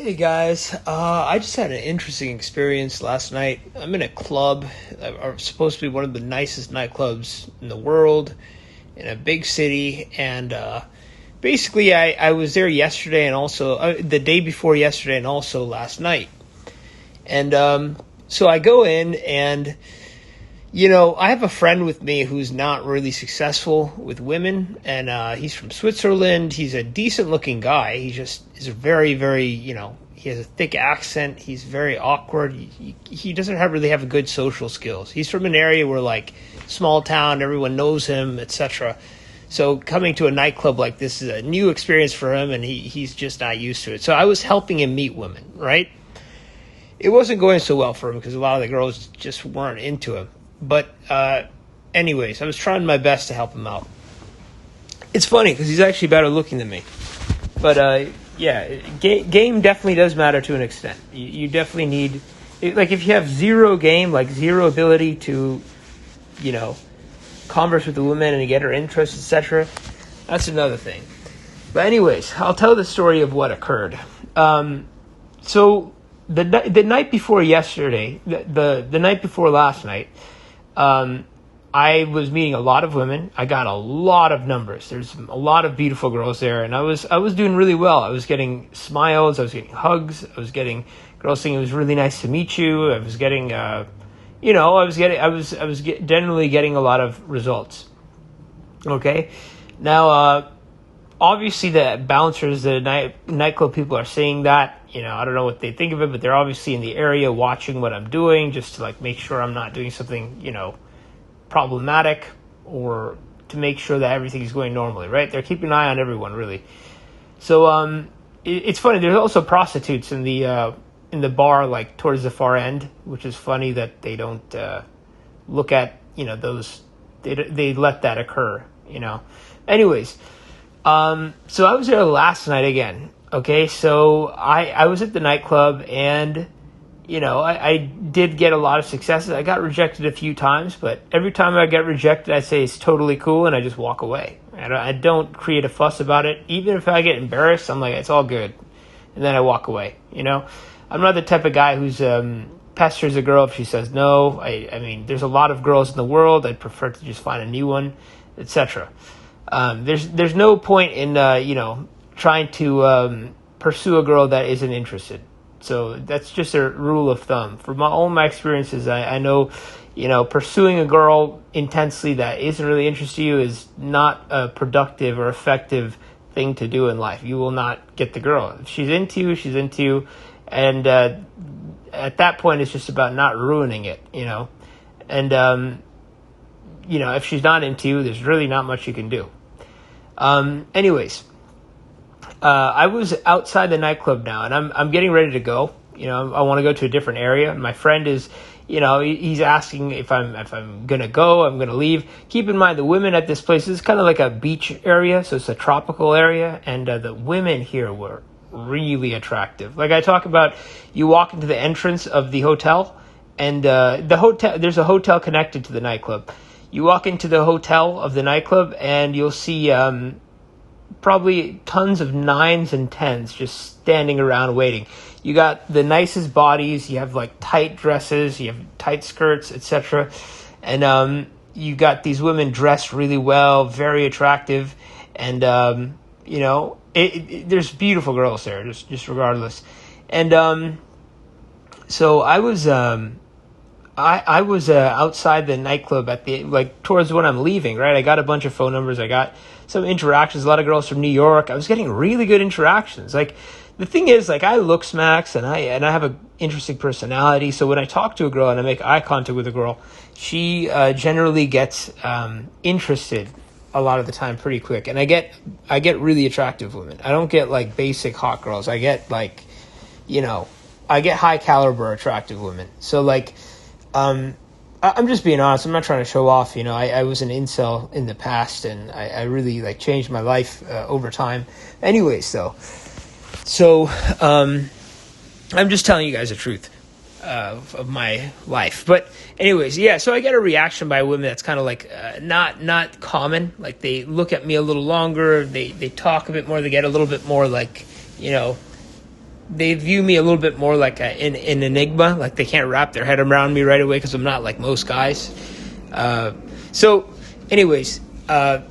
Hey guys, I just had an interesting experience last night. I'm in a club, supposed to be one of the nicest nightclubs in the world, in a big city, and basically I was there yesterday and also the day before yesterday and also last night. And so I go in and I have a friend with me who's not really successful with women, and he's from Switzerland. He's a decent looking guy. He just is a very, very, he has a thick accent. He's very awkward. He doesn't really have good social skills. He's from an area where, like, small town, everyone knows him, etc. So coming to a nightclub like this is a new experience for him, and he's just not used to it. So I was helping him meet women, right? It wasn't going so well for him because a lot of the girls just weren't into him. But anyways, I was trying my best to help him out. It's funny because he's actually better looking than me. But yeah, game definitely does matter to an extent. You definitely need, like, if you have zero game, like zero ability to, converse with the woman and get her interest, etc. That's another thing. But anyways, I'll tell the story of what occurred. So the night before yesterday, the night before last night. I was meeting a lot of women. I got a lot of numbers. There's a lot of beautiful girls there, and I was doing really well. I was getting smiles. I was getting hugs. I was getting girls saying it was really nice to meet you. I was getting, generally getting a lot of results. Okay, now obviously the bouncers, the nightclub people are saying that. I don't know what they think of it, but they're obviously in the area watching what I'm doing just to, like, make sure I'm not doing something, problematic, or to make sure that everything is going normally, right? They're keeping an eye on everyone, really. So it's funny. There's also prostitutes in the bar, like towards the far end, which is funny that they don't look at those. They let that occur. Anyways, so I was there last night again. Okay, so I was at the nightclub, and I did get a lot of successes. I got rejected a few times, but every time I get rejected, I say it's totally cool, and I just walk away. I don't create a fuss about it. Even if I get embarrassed, I'm like, it's all good, and then I walk away. I'm not the type of guy who's pesters a girl if she says no. I mean, there's a lot of girls in the world. I'd prefer to just find a new one, etc. There's no point in trying to pursue a girl that isn't interested. So that's just a rule of thumb. From my experiences, I know, pursuing a girl intensely that isn't really interested in you is not a productive or effective thing to do in life. You will not get the girl. If she's into you, she's into you. And at that point, it's just about not ruining it, And, if she's not into you, there's really not much you can do. Anyways. I was outside the nightclub now, and I'm getting ready to go. I want to go to a different area. My friend is, he's asking if I'm gonna go, I'm gonna leave. Keep in mind, the women at this place is kind of like a beach area, so it's a tropical area, and the women here were really attractive. Like I talk about, you walk into the entrance of the hotel, and there's a hotel connected to the nightclub. You walk into the hotel of the nightclub, and you'll see probably tons of 9s and 10s just standing around waiting. You got the nicest bodies. You have, like, tight dresses. You have tight skirts, etc. And you got these women dressed really well, very attractive. And, there's beautiful girls there, just regardless. And so I was I was outside the nightclub at towards when I'm leaving, right? I got a bunch of phone numbers. I got some interactions. A lot of girls from New York. I was getting really good interactions. Like, the thing is, like, I look smacks, and I have an interesting personality. So when I talk to a girl and I make eye contact with a girl, she generally gets interested a lot of the time pretty quick. And I get really attractive women. I don't get, like, basic hot girls. I get, like, I get high caliber attractive women. So, like, I'm just being honest. I'm not trying to show off. I was an incel in the past, and I really, like, changed my life over time. Anyways, though, so I'm just telling you guys the truth of my life. But anyways, yeah. So I get a reaction by women that's kind of like not common. Like, they look at me a little longer. They talk a bit more. They get a little bit more, like, they view me a little bit more like an enigma. Like they can't wrap their head around me right away because I'm not like most guys. So, anyways, that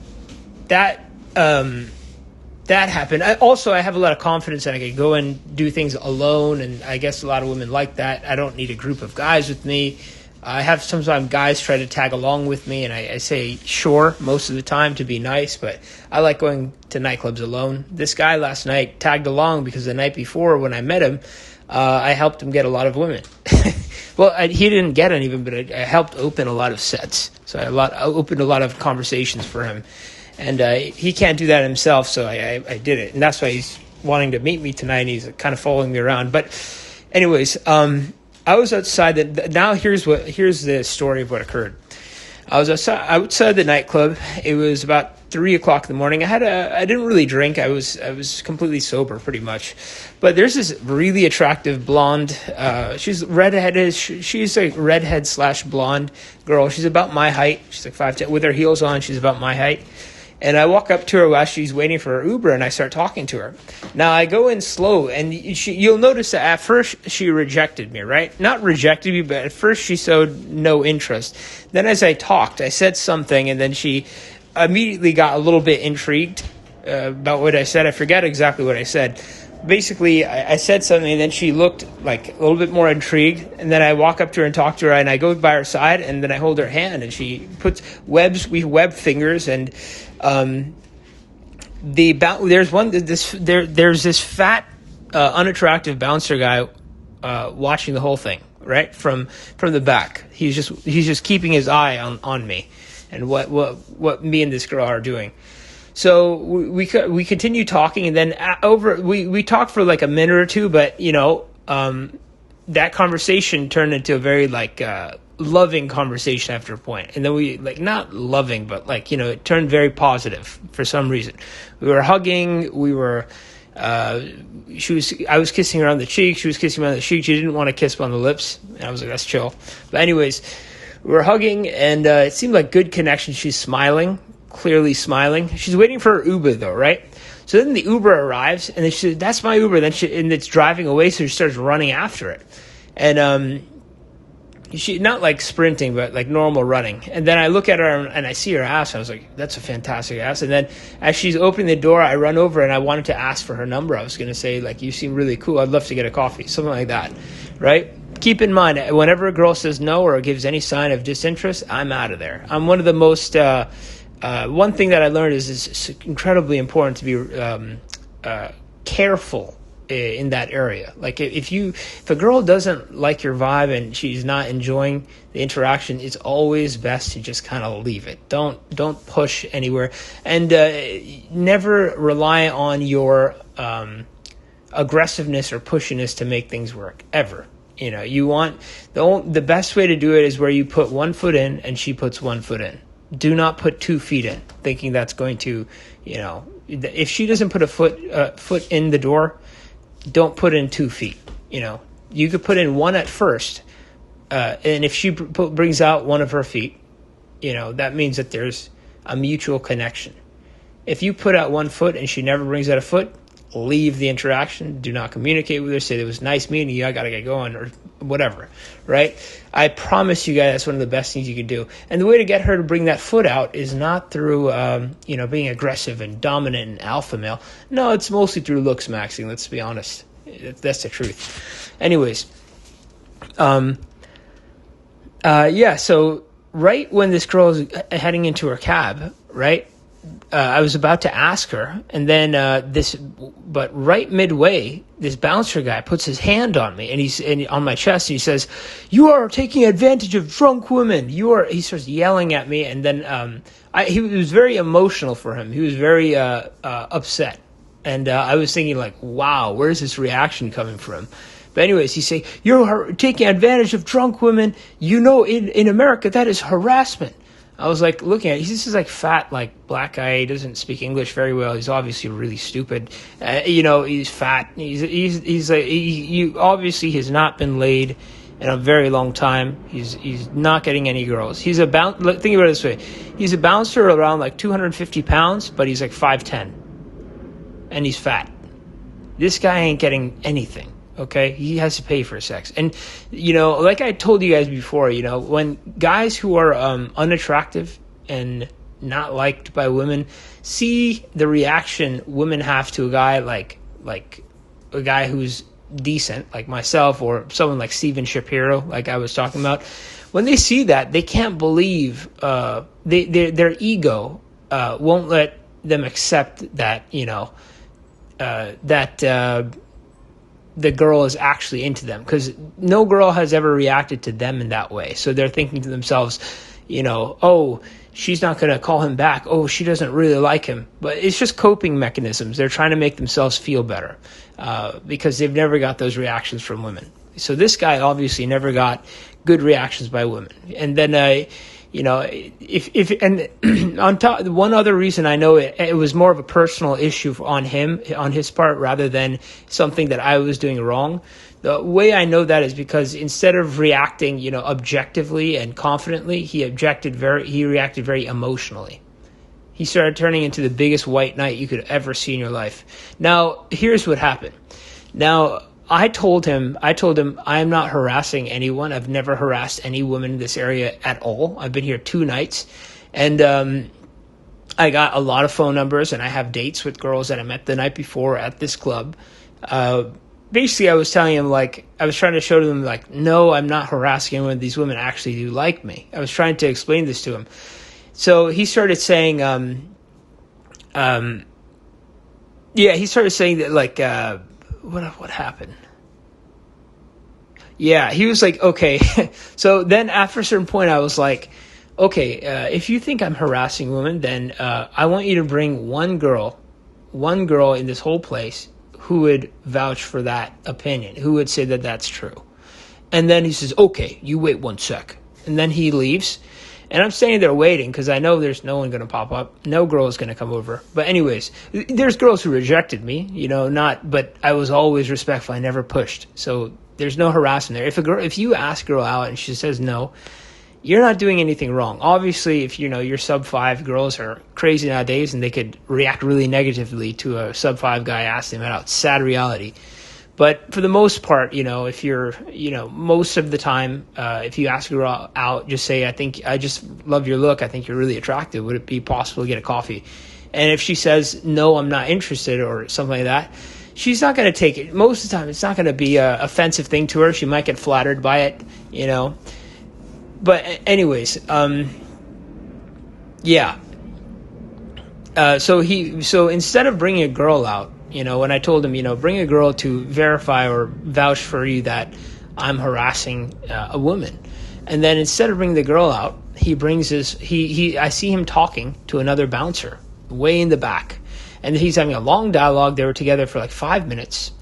happened. I have a lot of confidence that I can go and do things alone, and I guess a lot of women like that. I don't need a group of guys with me. I have sometimes guys try to tag along with me, and I say sure most of the time to be nice, but I like going to nightclubs alone. This guy last night tagged along because the night before when I met him, I helped him get a lot of women. Well, he didn't get any of them, but I helped open a lot of sets. So I opened a lot of conversations for him. And he can't do that himself, so I did it. And that's why he's wanting to meet me tonight, and he's kind of following me around. But anyways, I was outside. Now here's the story of what occurred. I was outside the nightclub. It was about 3 o'clock in the morning. I didn't really drink. I was completely sober, pretty much. But there's this really attractive blonde. She's redheaded. She's a redhead / blonde girl. She's about my height. She's like 5'10", with her heels on. She's about my height. And I walk up to her while she's waiting for her Uber, and I start talking to her. Now, I go in slow, and you'll notice that at first she rejected me, right? Not rejected me, but at first she showed no interest. Then as I talked, I said something, and then she immediately got a little bit intrigued about what I said. I forget exactly what I said. Basically, I said something, and then she looked like a little bit more intrigued. And then I walk up to her and talk to her, and I go by her side, and then I hold her hand, and she puts we web fingers, and there's this fat, unattractive bouncer guy watching the whole thing, right from the back. He's just keeping his eye on me and what me and this girl are doing. So we continue talking, and then we talked for like a minute or two, but that conversation turned into a very loving conversation after a point. And then we not loving, but it turned very positive for some reason. We were hugging. We were. I was kissing her on the cheek. She was kissing me on the cheek. She didn't want to kiss me on the lips. And I was like, that's chill. But anyways, we were hugging, and it seemed like good connection. She's smiling. Clearly smiling. She's waiting for her Uber though, right? So then the Uber arrives, and then she said, "That's my Uber." And it's driving away, so she starts running after it, and she not like sprinting, but like normal running. And then I look at her and I see her ass. I was like, "That's a fantastic ass." And then as she's opening the door, I run over and I wanted to ask for her number. I was going to say "You seem really cool. I'd love to get a coffee," something like that, right? Keep in mind, whenever a girl says no or gives any sign of disinterest, I'm out of there. I'm one of the most. One thing that I learned is it's incredibly important to be careful in that area. Like if a girl doesn't like your vibe and she's not enjoying the interaction, it's always best to just kind of leave it. Don't push anywhere, and never rely on your aggressiveness or pushiness to make things work ever. You want the best way to do it is where you put 1 foot in and she puts 1 foot in. Do not put 2 feet in, thinking that's going to, if she doesn't put a foot in the door, don't put in 2 feet. You could put in 1 at first, and if she brings out 1 of her feet, that means that there's a mutual connection. If you put out 1 foot and she never brings out a foot, leave the interaction. Do not communicate with her. Say it was nice meeting you. I gotta get going or whatever. Right? I promise you guys that's one of the best things you can do. And the way to get her to bring that foot out is not through being aggressive and dominant and alpha male. No, it's mostly through looks maxing. Let's be honest. That's the truth. Anyways, So right when this girl is heading into her cab, right? I was about to ask her, and then but right midway, this bouncer guy puts his hand on me, and he's on my chest, and he says, "You are taking advantage of drunk women. He starts yelling at me, and then he was very emotional for him. He was very upset, and I was thinking wow, where's this reaction coming from? But anyways, he's saying, "You're taking advantage of drunk women. In America, that is harassment." I was looking at it. He's just fat, black guy. He doesn't speak English very well. He's obviously really stupid. He's fat. He obviously has not been laid in a very long time. He's not getting any girls. Think about it this way. He's a bouncer around 250 pounds, but he's 5'10", and he's fat. This guy ain't getting anything. Okay, he has to pay for sex. And, like I told you guys before, when guys who are unattractive and not liked by women see the reaction women have to a guy like a guy who's decent, like myself, or someone like Steven Shapiro, like I was talking about, when they see that, they can't believe, their ego won't let them accept that, the girl is actually into them, because no girl has ever reacted to them in that way. So they're thinking to themselves, oh, she's not going to call him back. Oh, she doesn't really like him. But it's just coping mechanisms. They're trying to make themselves feel better because they've never got those reactions from women. So this guy obviously never got good reactions by women. And then, on top, one other reason I know it was more of a personal issue on his part, rather than something that I was doing wrong. The way I know that is because instead of reacting, objectively and confidently, he reacted very emotionally. He started turning into the biggest white knight you could ever see in your life. Now, here's what happened. Now, I told him I am not harassing anyone. I've never harassed any woman in this area at all. I've been here 2 nights, and I got a lot of phone numbers, and I have dates with girls that I met the night before at this club. Basically, I was telling him, I was trying to show them, no, I'm not harassing anyone. These women actually do like me. I was trying to explain this to him. So he started saying, he started saying that, what happened? Yeah, he was like, okay. So then after a certain point, I was like, okay, if you think I'm harassing women, then I want you to bring one girl in this whole place who would vouch for that opinion, who would say that that's true. And then he says, okay, you wait 1 sec. And then he leaves. And I'm standing there waiting because I know there's no one going to pop up. No girl is going to come over. But anyways, there's girls who rejected me, but I was always respectful. I never pushed. So there's no harassment there. If you ask a girl out and she says no, you're not doing anything wrong. Obviously, if you're sub 5, girls are crazy nowadays and they could react really negatively to a sub 5 guy asking them out. Sad reality. But for the most part, if you're, most of the time, if you ask a girl out, just say, I just love your look. I think you're really attractive. Would it be possible to get a coffee? And if she says, no, I'm not interested, or something like that, she's not going to take it. Most of the time, it's not going to be an offensive thing to her. She might get flattered by it, But anyways, yeah. So instead of bringing a girl out, when I told him, bring a girl to verify or vouch for you that I'm harassing a woman. And then instead of bringing the girl out, he brings I see him talking to another bouncer way in the back. And he's having a long dialogue. They were together for 5 minutes.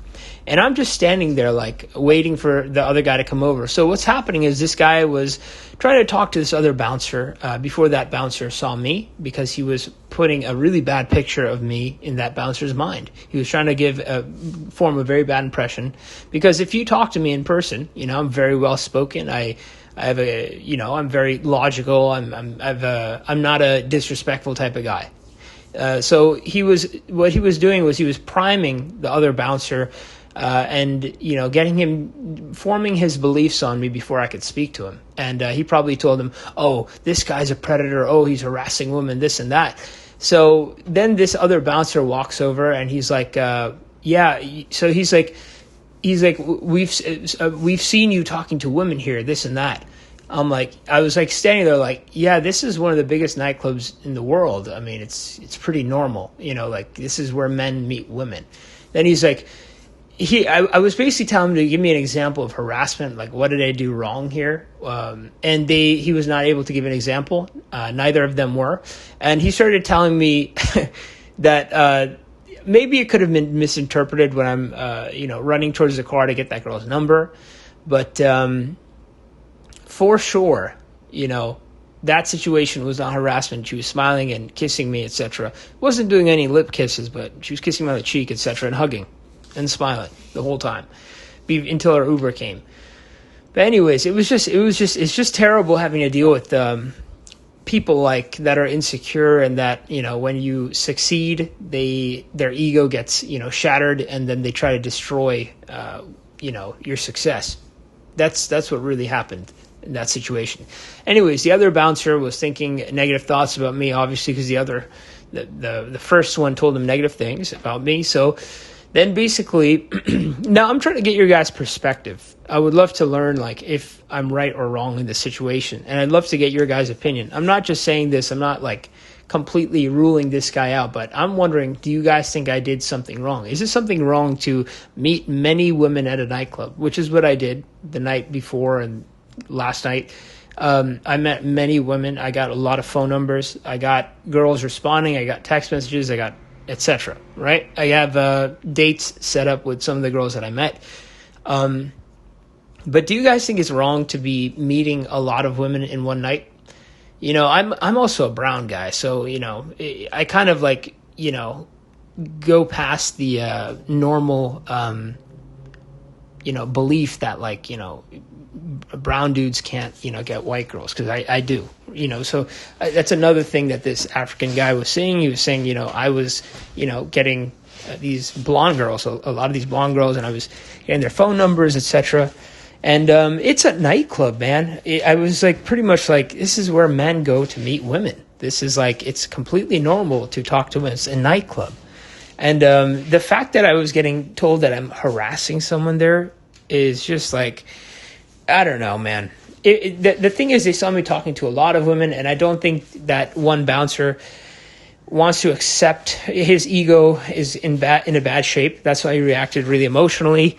And I'm just standing there waiting for the other guy to come over. So what's happening is this guy was trying to talk to this other bouncer before that bouncer saw me, because he was putting a really bad picture of me in that bouncer's mind. He was trying to form a very bad impression, because if you talk to me in person, I'm very well spoken. I have I'm very logical. I'm not a disrespectful type of guy. So what he was doing was he was priming the other bouncer, and getting him forming his beliefs on me before I could speak to him. And he probably told him, oh, this guy's a predator, oh, he's harassing women, this and that. So then this other bouncer walks over and he's like, yeah. So he's like we've seen you talking to women here, this and that. I was standing there yeah, this is one of the biggest nightclubs in the world. I mean, it's pretty normal, this is where men meet women. Then he's like, I was basically telling him to give me an example of harassment, what did I do wrong here? And he was not able to give an example. Neither of them were. And he started telling me that maybe it could have been misinterpreted when I'm, running towards the car to get that girl's number. But for sure, that situation was not harassment. She was smiling and kissing me, etc. Wasn't doing any lip kisses, but she was kissing me on the cheek, etc., and hugging and smiling the whole time until our Uber came. But anyways, it's just terrible having to deal with people like that are insecure, and that, you know, when you succeed, their ego gets, you know, shattered, and then they try to destroy, you know, your success. That's what really happened in that situation. Anyways, the other bouncer was thinking negative thoughts about me, obviously, because the first one told him negative things about me. So then basically, now I'm trying to get your guys' perspective. I would love to learn, like, if I'm right or wrong in this situation. And I'd love to get your guys' opinion. I'm not just saying this. I'm not, like, completely ruling this guy out. But I'm wondering, do you guys think I did something wrong? Is it something wrong to meet many women at a nightclub, which is what I did the night before and last night? I met many women. I got a lot of phone numbers. I got girls responding. I got text messages. I got etc. Right? I have dates set up with some of the girls that I met. But do you guys think it's wrong to be meeting a lot of women in one night? You know, I'm also a brown guy, so, you know, I kind of, like, you know, go past the normal, you know, belief that, like, you know, brown dudes can't, you know, get white girls, because I do, you know. So that's another thing that this African guy was saying. He was saying, you know, I was, you know, getting these blonde girls, a lot of these blonde girls, and I was getting their phone numbers, etc. And it's a nightclub, man. I was like, pretty much like, this is where men go to meet women. This is like, it's completely normal to talk to women. It's a nightclub. And the fact that I was getting told that I'm harassing someone there is just like, I don't know, man. The thing is, they saw me talking to a lot of women, and I don't think that one bouncer wants to accept his ego is in a bad shape. That's why he reacted really emotionally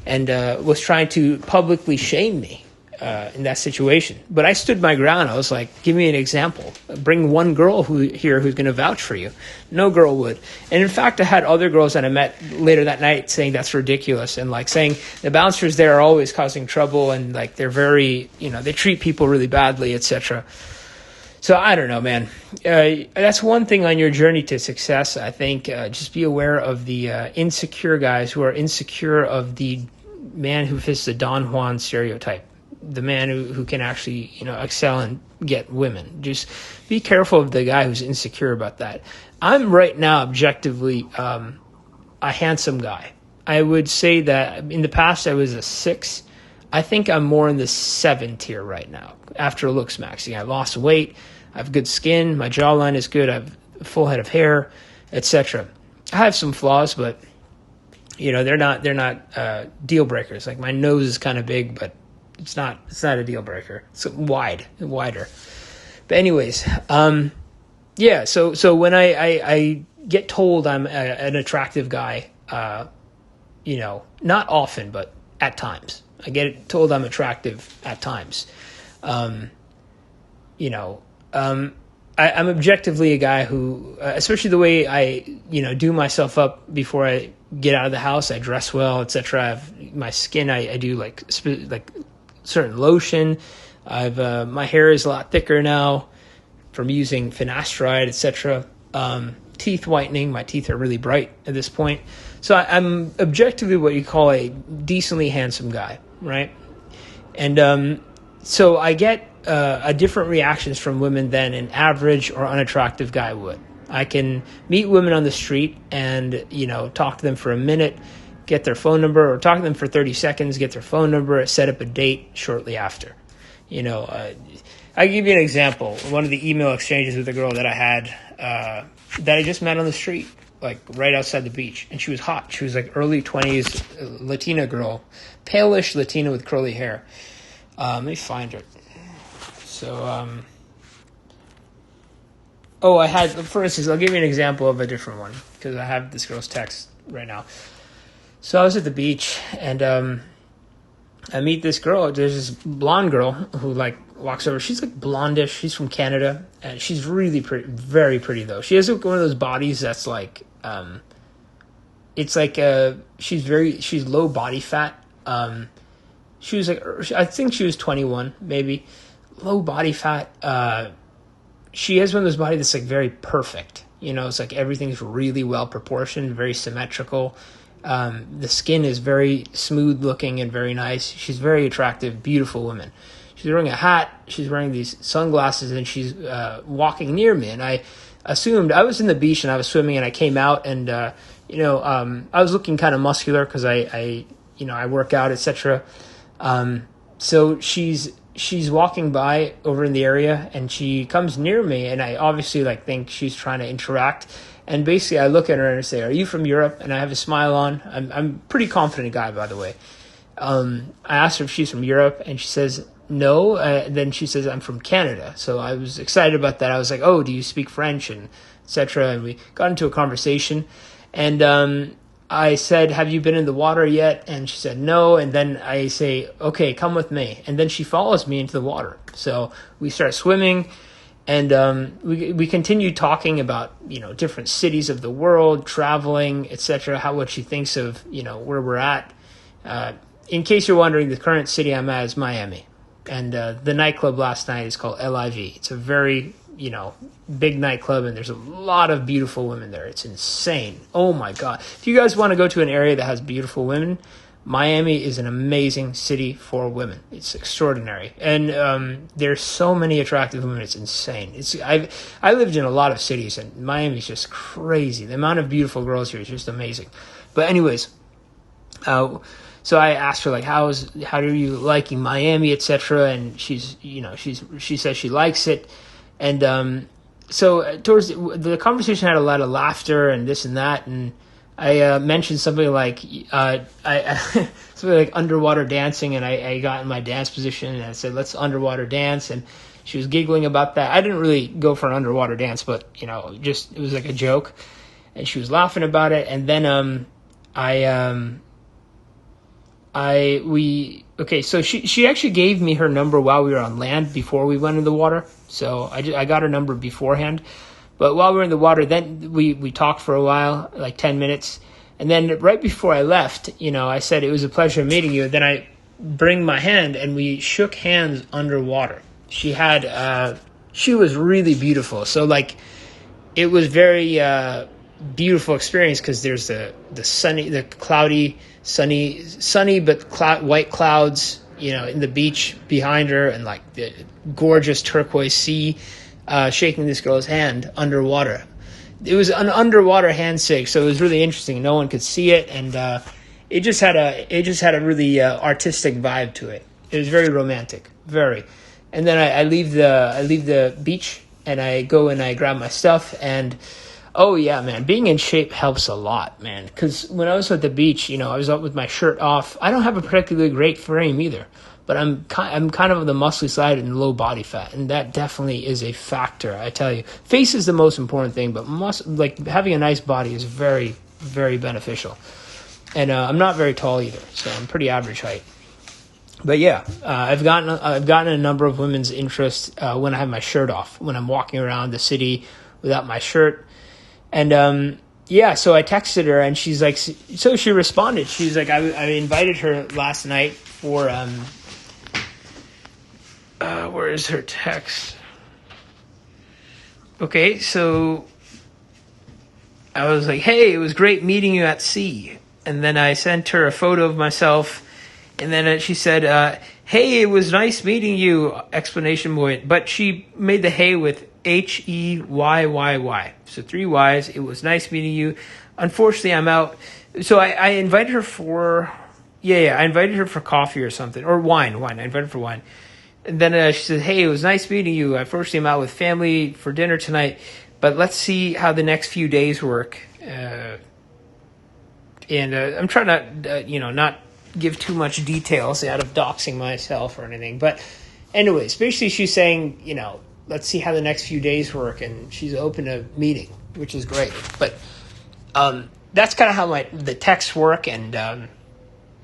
and was trying to publicly shame me in that situation. But I stood my ground. I was like, give me an example. Bring one girl who's going to vouch for you. No girl would. And in fact, I had other girls that I met later that night saying that's ridiculous, and like saying the bouncers there are always causing trouble, and like they're very, you know, they treat people really badly, etc. So I don't know, man. That's one thing on your journey to success. I think just be aware of the insecure guys who are insecure of the man who fits the Don Juan stereotype. The man who can actually, you know, excel and get women. Just be careful of the guy who's insecure about that. I'm right now objectively a handsome guy. I would say that in the past I was a 6. I think I'm more in the 7 tier right now after looks maxing. I lost weight. I have good skin. My jawline is good. I have a full head of hair, etc. I have some flaws, but, you know, they're not deal breakers. Like, my nose is kind of big, but it's not a deal breaker. It's wider. But anyways, yeah. So when I get told I'm an attractive guy, you know, not often, but at times, I get told I'm attractive at times. You know, I'm objectively a guy who, especially the way I, you know, do myself up before I get out of the house. I dress well, etc. I have my skin. I do like certain lotion. I've my hair is a lot thicker now from using finasteride, etc. Teeth whitening. My teeth are really bright at this point. So I'm objectively what you call a decently handsome guy, right? And so I get a different reactions from women than an average or unattractive guy would. I can meet women on the street and, you know, talk to them for a minute, get their phone number, or talk to them for 30 seconds, get their phone number, set up a date shortly after. You know, I'll give you an example. One of the email exchanges with a girl that I had that I just met on the street, like right outside the beach, and she was hot. She was like early 20s Latina girl, palish Latina with curly hair. Let me find her. So, I had, for instance, I'll give you an example of a different one, because I have this girl's text right now. So I was at the beach, and I meet this girl. There's this blonde girl who, like, walks over. She's, like, blondish. She's from Canada, and she's really pretty, very pretty, though. She has, like, one of those bodies that's, like, it's like, she's low body fat. She was, like, I think she was 21, maybe. Low body fat. She has one of those bodies that's, like, very perfect. You know, it's like everything's really well proportioned, very symmetrical. The skin is very smooth looking and very nice. She's very attractive, beautiful woman. She's She's wearing a hat. She's wearing these sunglasses, and she's walking near me. And I assumed I was in the beach and I was swimming, and I came out, and I was looking kind of muscular because I work out, etc. So she's walking by over in the area, and she comes near me, and I obviously think she's trying to interact. And basically, I look at her and I say, "Are you from Europe?" And I have a smile on. I'm a pretty confident guy, by the way. I asked her if she's from Europe, and she says no. Then she says, "I'm from Canada." So I was excited about that. I was like, "Oh, do you speak French?" and etc. And we got into a conversation, and I said, "Have you been in the water yet?" And she said no. And then I say, "Okay, come with me." And then she follows me into the water. So we start swimming. And we continue talking about different cities of the world, traveling, etc. What she thinks of where we're at. In case you're wondering, the current city I'm at is Miami, and the nightclub last night is called LIV. It's a very big nightclub, and there's a lot of beautiful women there. It's insane. Oh my God! If you guys want to go to an area that has beautiful women, Miami is an amazing city for women. It's extraordinary. And there's so many attractive women. It's insane. I lived in a lot of cities, and Miami's just crazy. The amount of beautiful girls here is just amazing. But anyways, so I asked her how are you liking Miami, etc. And she says she likes it. And so towards the conversation had a lot of laughter and this and that, and I mentioned something like something like underwater dancing, and I got in my dance position, and I said, "Let's underwater dance," and she was giggling about that. I didn't really go for an underwater dance, but it was like a joke, and she was laughing about it. And then so she actually gave me her number while we were on land before we went in the water, so I got her number beforehand. But while we were in the water, then we talked for a while, like 10 minutes. And then right before I left, I said, "It was a pleasure meeting you." Then I bring my hand, and we shook hands underwater. She was really beautiful. So it was very beautiful experience, because there's the cloudy, sunny but white clouds, in the beach behind her, and the gorgeous turquoise sea. Shaking this girl's hand underwater. It was an underwater handshake, so it was really interesting. No one could see it, and it just had a really artistic vibe to it. It was very romantic, very. And then I leave the beach, and I go and I grab my stuff, and oh yeah, man, being in shape helps a lot, man. Because when I was at the beach, I was up with my shirt off. I don't have a particularly great frame either, but I'm kind of on the muscly side and low body fat, and that definitely is a factor. I tell you, face is the most important thing, but having a nice body is very, very beneficial. And I'm not very tall either, so I'm pretty average height. But yeah, I've gotten a number of women's interest when I have my shirt off, when I'm walking around the city without my shirt. And so I texted her, and she's like, so she responded. She's like, I invited her last night for where is her text? Okay, so I was like, "Hey, it was great meeting you at sea." And then I sent her a photo of myself, and then she said, "Hey, it was nice meeting you!" Explanation point. But she made the "hey" with HEYYY, so 3 Y's. It was nice meeting you. Unfortunately, I'm out. So I invited her for I invited her for coffee or something, or wine. I invited her for wine. And then she said, "Hey, it was nice meeting you. Unfortunately, I'm out with family for dinner tonight, but let's see how the next few days work." And I'm trying to, not give too much details out of doxing myself or anything. But anyways, basically she's saying, let's see how the next few days work, and she's open to meeting, which is great. But that's kind of how the texts work, and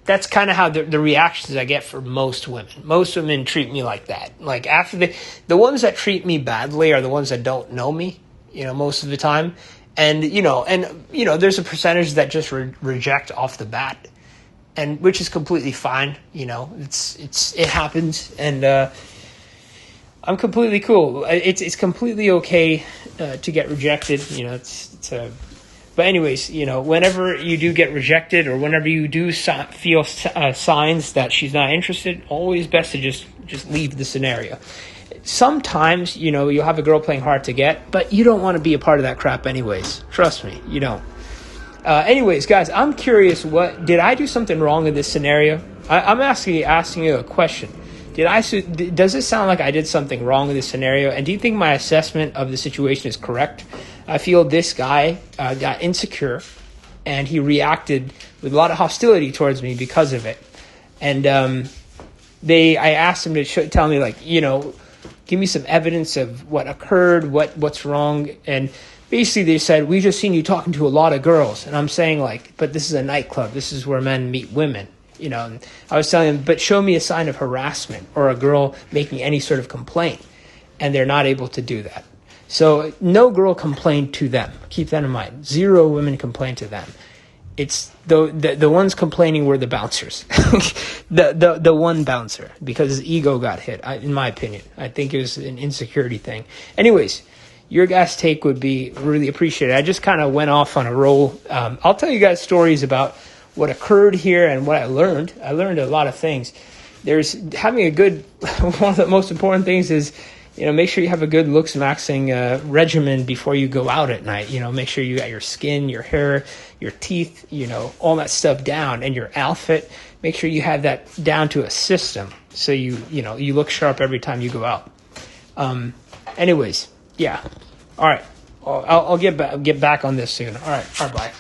that's kind of how the reactions I get for most women. Most women treat me like that. After the ones that treat me badly are the ones that don't know me, most of the time. And, there's a percentage that just reject off the bat, and which is completely fine. It happens. And, I'm completely cool. It's completely okay, to get rejected. But anyways, whenever you do get rejected, or whenever you do feel signs that she's not interested, always best to just just leave the scenario. Sometimes, you'll have a girl playing hard to get, but you don't want to be a part of that crap anyways. Trust me, you don't. Anyways, guys, I'm curious, did I do something wrong in this scenario? I'm asking you a question. Does it sound like I did something wrong in this scenario? And do you think my assessment of the situation is correct? I feel this guy got insecure, and he reacted with a lot of hostility towards me because of it. And I asked him to tell me, like, give me some evidence of what occurred, what's wrong. And basically they said, we just seen you talking to a lot of girls. And I'm saying, like, but this is a nightclub. This is where men meet women. And I was telling him, but show me a sign of harassment or a girl making any sort of complaint. And they're not able to do that. So no girl complained to them. Keep that in mind. 0 women complained to them. It's the ones complaining were the bouncers. the one bouncer, because his ego got hit, in my opinion. I think it was an insecurity thing. Anyways, your guys' take would be really appreciated. I just kind of went off on a roll. I'll tell you guys stories about what occurred here and what I learned. I learned a lot of things. There's having a good, one of the most important things is, make sure you have a good looks maxing regimen before you go out at night. Make sure you got your skin, your hair, your teeth, all that stuff down, and your outfit. Make sure you have that down to a system so you look sharp every time you go out. Anyways, yeah. All right. I'll get back on this soon. All right, bye.